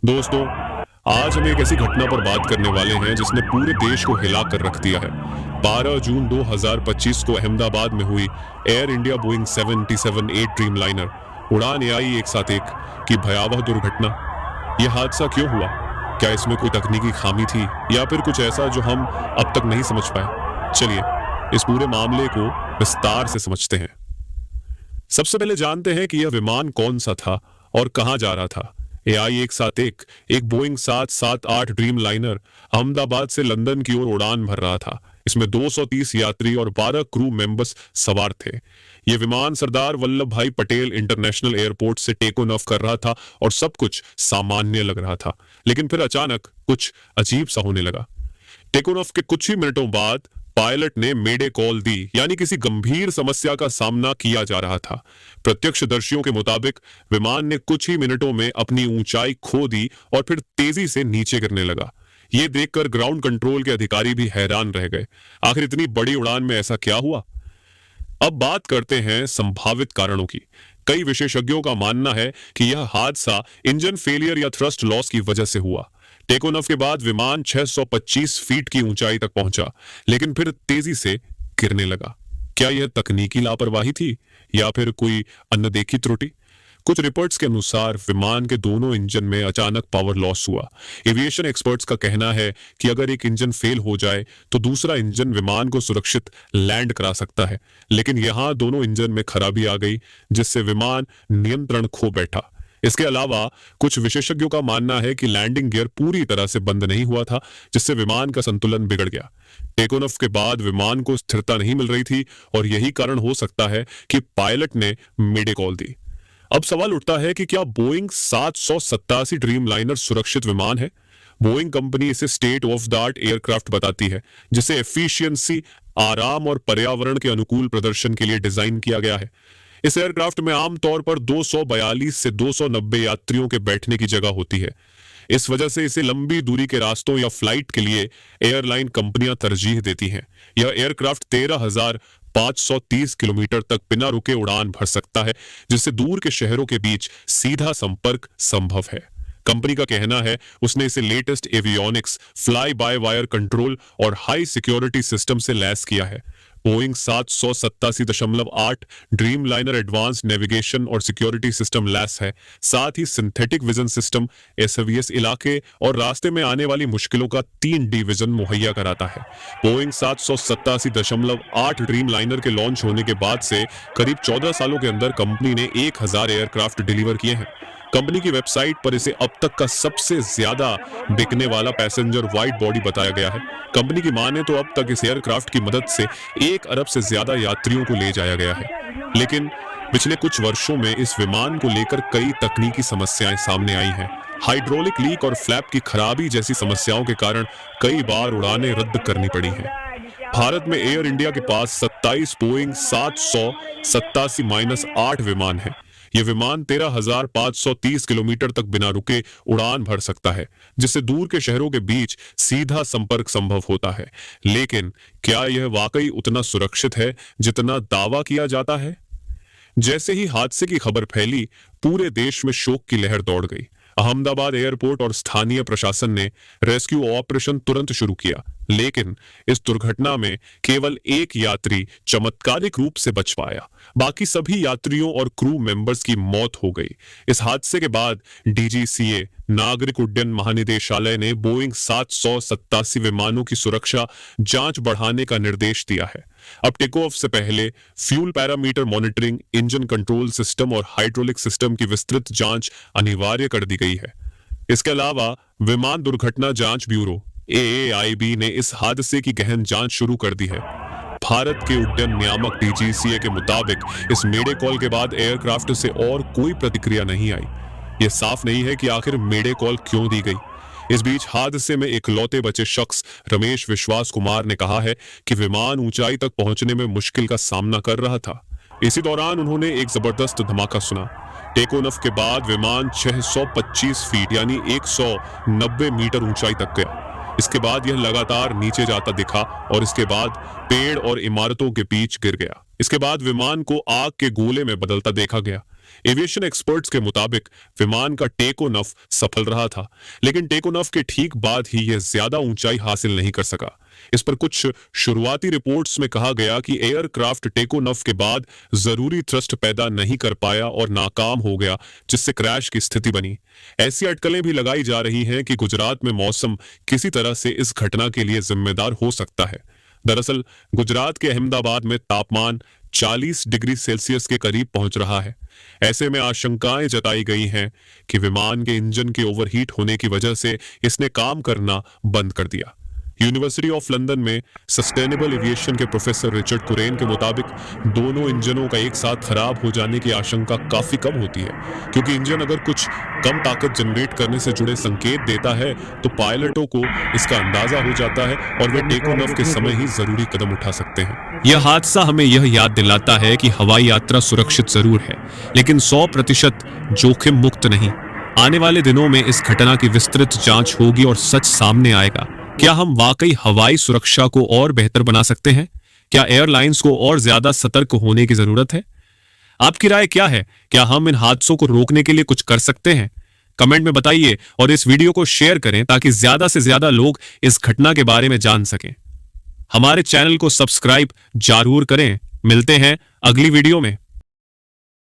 दोस्तों, आज हम एक ऐसी घटना पर बात करने वाले हैं जिसने पूरे देश को हिला कर रख दिया है। 12 जून 2025 को अहमदाबाद में हुई एयर इंडिया बोइंग 777-8 ड्रीमलाइनर उड़ान एआई 171 की भयावह दुर्घटना। यह हादसा क्यों हुआ? क्या इसमें कोई तकनीकी खामी थी या फिर कुछ ऐसा जो हम अब तक नहीं समझ पाए? चलिए इस पूरे मामले को विस्तार से समझते हैं। सबसे पहले जानते हैं कि यह विमान कौन सा था और कहां जा रहा था। एआई 171 एक बोइंग 778 ड्रीम लाइनर अहमदाबाद से लंदन की ओर उड़ान भर रहा था। इसमें 230 यात्री और 12 क्रू मेंबर्स सवार थे। यह विमान सरदार वल्लभ भाई पटेल इंटरनेशनल एयरपोर्ट से टेक ऑफ कर रहा था और सब कुछ सामान्य लग रहा था, लेकिन फिर अचानक कुछ अजीब सा होने लगा। टेक ऑफ के कुछ ही मिनटों बाद पायलट ने मेडे कॉल दी, यानी किसी गंभीर समस्या का सामना किया जा रहा था। प्रत्यक्षदर्शियों के मुताबिक विमान ने कुछ ही मिनटों में अपनी ऊंचाई खो दी और फिर तेजी से नीचे गिरने लगा। ये देखकर ग्राउंड कंट्रोल के अधिकारी भी हैरान रह गए। आखिर इतनी बड़ी उड़ान में ऐसा क्या हुआ? अब बात करते हैं संभावित कारणों की। कई विशेषज्ञों का मानना है कि यह हादसा इंजन फेलियर या थ्रस्ट लॉस की वजह से हुआ। टेक ऑफ के बाद विमान 625 फीट की ऊंचाई तक पहुंचा, लेकिन फिर तेजी से गिरने लगा। क्या यह तकनीकी लापरवाही थी या फिर कोई अनदेखी त्रुटि? कुछ रिपोर्ट्स के अनुसार विमान के दोनों इंजन में अचानक पावर लॉस हुआ। एविएशन एक्सपर्ट्स का कहना है कि अगर एक इंजन फेल हो जाए तो दूसरा इंजन विमान को सुरक्षित लैंड करा सकता है, लेकिन यहां दोनों इंजन में खराबी आ गई जिससे विमान नियंत्रण खो बैठा। इसके अलावा कुछ विशेषज्ञों का मानना है कि लैंडिंग गियर पूरी तरह से बंद नहीं हुआ था, जिससे विमान का संतुलन बिगड़ गया। टेक ऑफ के बाद विमान को स्थिरता नहीं मिल रही थी और यही कारण हो सकता है कि पायलट ने मेडे कॉल दी। अब सवाल उठता है कि क्या बोइंग 787 ड्रीमलाइनर सुरक्षित विमान है? बोइंग कंपनी इसे state of the art aircraft बताती है, जिसे एफिशिएंसी, आराम और पर्यावरण के अनुकूल प्रदर्शन के लिए डिजाइन किया गया है। इस एयरक्राफ्ट में आमतौर पर 242 से 290 यात्रियों के बैठने की जगह होती है। इस वजह से इसे लंबी दूरी के रास्तों या फ्लाइट के लिए एयरलाइन कंपनियां तरजीह देती हैं। यह एयरक्राफ्ट 13,530 किलोमीटर तक बिना रुके उड़ान भर सकता है, जिससे दूर के शहरों के बीच सीधा संपर्क संभव है। कंपनी का कहना है उसने इसे latest avionics, fly by wire control और हाई सिक्योरिटी सिस्टम से लैस किया है। Boeing 787.8 dream liner advance navigation और सिक्योरिटी सिस्टम लैस है। साथ ही सिंथेटिक विजन सिस्टम, एसवीएस इलाके और रास्ते में आने वाली मुश्किलों का 3D विजन मुहैया कराता है। बोइंग 787.8 ड्रीम लाइनर के लॉन्च होने के बाद से करीब 14 सालों के अंदर कंपनी ने 1000 एयरक्राफ्ट डिलीवर किए हैं। कंपनी की वेबसाइट पर इसे अब तक का सबसे ज्यादा बिकने वाला पैसेंजर वाइड बॉडी बताया गया है। कंपनी की माने तो अब तक इस एयरक्राफ्ट की मदद से 1 अरब से ज्यादा यात्रियों को ले जाया गया है। लेकिन पिछले कुछ वर्षों में इस विमान को लेकर कई तकनीकी समस्याएं सामने आई हैं। हाइड्रोलिक लीक और फ्लैप की खराबी जैसी समस्याओं के कारण कई बार उड़ानें रद्द करनी पड़ी हैं। भारत में एयर इंडिया के पास 27 बोइंग 787-8 विमान है। यह विमान 13,530 किलोमीटर तक बिना रुके उड़ान भर सकता है, जिससे दूर के शहरों के बीच सीधा संपर्क संभव होता है। लेकिन क्या यह वाकई उतना सुरक्षित है जितना दावा किया जाता है? जैसे ही हादसे की खबर फैली, पूरे देश में शोक की लहर दौड़ गई। अहमदाबाद एयरपोर्ट और स्थानीय प्रशासन ने रेस्क्यू ऑपरेशन तुरंत शुरू किया, लेकिन इस दुर्घटना में केवल एक यात्री चमत्कारिक रूप से बच पाया। बाकी सभी यात्रियों और क्रू मेंबर्स की मौत हो गई। इस हादसे के बाद डीजीसीए, नागरिक उड्डयन महानिदेशालय ने बोइंग 787 विमानों की सुरक्षा जांच बढ़ाने का निर्देश दिया है। अब टेक ऑफ से पहले fuel parameter monitoring, engine control system और हाइड्रोलिक सिस्टम की विस्तृत जांच अनिवार्य कर दी गई है। इसके अलावा विमान दुर्घटना जांच ब्यूरो एएआईबी ने इस हादसे की गहन जांच शुरू कर दी है। भारत के उड्डयन नियामक डीजीसीए के मुताबिक इस मेडे कॉल के बाद एयरक्राफ्ट से और कोई प्रतिक्रिया नहीं आई। यह साफ नहीं है कि आखिर मेडे कॉल क्यों दी गई। इस बीच हादसे में इकलौते बचे शख्स रमेश विश्वास कुमार ने कहा है कि विमान ऊंचाई तक पहुंचने में मुश्किल का सामना कर रहा था। इसी दौरान उन्होंने एक जबरदस्त धमाका सुना। टेक ऑफ के बाद विमान 625 फीट यानी 190 मीटर ऊंचाई तक गया। इसके बाद यह लगातार नीचे जाता दिखा और इसके बाद पेड़ और इमारतों के बीच गिर गया। इसके बाद विमान को आग के गोले में बदलता देखा गया। एविएशन एक्सपर्ट्स के मुताबिक विमान का टेक ऑन ऑफ सफल रहा था, लेकिन टेक ऑन ऑफ के ठीक बाद ही यह ज्यादा ऊंचाई हासिल नहीं कर सका। इस पर कुछ शुरुआती रिपोर्ट्स में कहा गया कि एयरक्राफ्ट टेक ऑन ऑफ के बाद जरूरी थ्रस्ट पैदा नहीं कर पाया और नाकाम हो गया, जिससे क्रैश की स्थिति बनी। ऐसी अटकलें भी लगाई जा रही हैं कि गुजरात में मौसम किसी तरह से इस घटना के लिए जिम्मेदार हो सकता है। दरअसल गुजरात के अहमदाबाद में तापमान 40 डिग्री सेल्सियस के करीब पहुंच रहा है। ऐसे में आशंकाएं जताई गई हैं कि विमान के इंजन के ओवरहीट होने की वजह से इसने काम करना बंद कर दिया। यूनिवर्सिटी ऑफ लंदन में सस्टेनेबल एविएशन के प्रोफेसर रिचर्ड कुरेन के मुताबिक दोनों इंजनों का एक साथ खराब हो जाने की आशंका काफी कम होती है, क्योंकि इंजन अगर कुछ कम ताकत जनरेट करने से जुड़े संकेत देता है तो पायलटों को इसका अंदाजा हो जाता है और वे टेक ऑन ऑफ के समय ही जरूरी कदम उठा सकते हैं। यह हादसा हमें यह याद दिलाता है कि हवाई यात्रा सुरक्षित जरूर है, लेकिन 100% जोखिम मुक्त नहीं। आने वाले दिनों में इस घटना की विस्तृत जांच होगी और सच सामने आएगा। क्या हम वाकई हवाई सुरक्षा को और बेहतर बना सकते हैं? क्या एयरलाइंस को और ज्यादा सतर्क होने की जरूरत है? आपकी राय क्या है? क्या हम इन हादसों को रोकने के लिए कुछ कर सकते हैं? कमेंट में बताइए और इस वीडियो को शेयर करें ताकि ज्यादा से ज्यादा लोग इस घटना के बारे में जान सकें। हमारे चैनल को सब्सक्राइब जरूर करें। मिलते हैं अगली वीडियो में।